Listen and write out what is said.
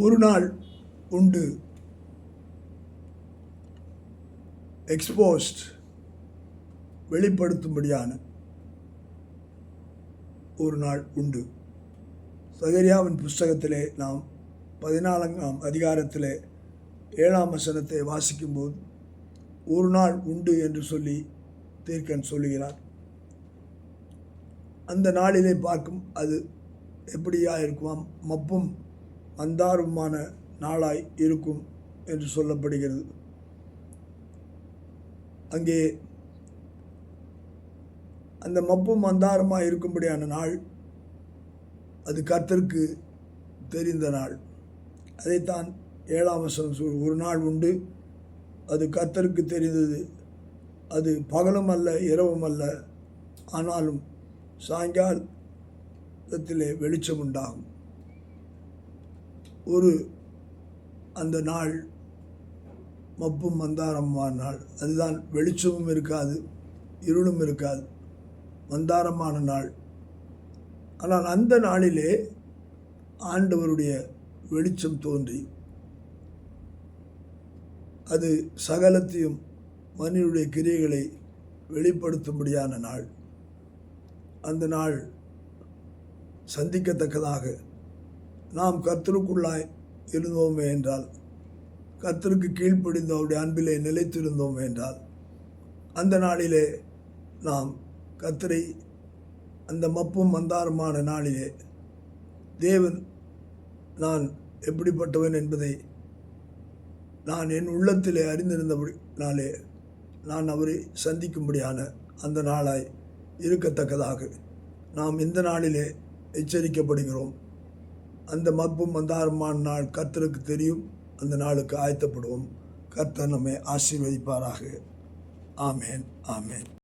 ஒரு நாள் உண்டு, எக்ஸ்போஸ்ட், வெளிப்படுத்தும்படியான ஒரு நாள் உண்டு. சகரியாவின் புஸ்தகத்திலே நாம் 14ஆம் அதிகாரத்திலே 7ஆம் வசனத்தை வாசிக்கும்போது ஒரு நாள் உண்டு என்று சொல்லி தீர்க்கன் சொல்லுகிறார். அந்த நாளிலே பார்க்கும் அது எப்படியா இருக்குமாம், மப்பும் அந்தாருமான நாளாய் இருக்கும் என்று சொல்லப்படுகிறது. அங்கே அந்த மப்பும் அந்தாரமாக இருக்கும்படியான நாள் அது கர்த்தருக்கு தெரிந்த நாள். அதைத்தான் 7ஆம் வசனம் ஒரு நாள் உண்டு, அது கர்த்தருக்கு தெரிந்தது, அது பகலும் அல்ல இரவும் அல்ல, ஆனாலும் சாயங்காலத்திலே வெளிச்சம் உண்டாகும். அந்த நாள் மப்பும் மந்தாரமான நாள். அதுதான் வெளிச்சமும் இருக்காது, இருளும் இருக்காது, மந்தாரமான நாள். ஆனால் அந்த நாளிலே ஆண்டவருடைய வெளிச்சம் தோன்றி அது சகலத்தையும் மனிதனுடைய கிரியைகளை வெளிப்படுத்தும்படியான நாள். அந்த நாள் சந்திக்கத்தக்கதாக நாம் கர்த்தருக்குள்ளாய் இருந்தோமே என்றால், கர்த்தருக்கு கீழ்ப்படிந்த அவருடைய அன்பிலே நிலைத்திருந்தோம் என்றால், அந்த நாளிலே நாம் கர்த்தரை அந்த மப்பும் மந்தாரமான நாளிலே தேவன் நான் எப்படிப்பட்டவன் என்பதை நான் என் உள்ளத்திலே அறிந்திருந்தபடினாலே நான் அவரை சந்திக்கும்படியான அந்த நாளாய் இருக்கத்தக்கதாக நாம் இந்த நாளிலே எச்சரிக்கப்படுகிறோம். அந்த மப்பும் மந்தாரமான நாள் கர்த்தருக்கு தெரியும். அந்த நாளுக்கு ஆயத்தப்படுவோம். கர்த்தர் நம்மை ஆசீர்வதிப்பாராக. ஆமேன், ஆமேன்.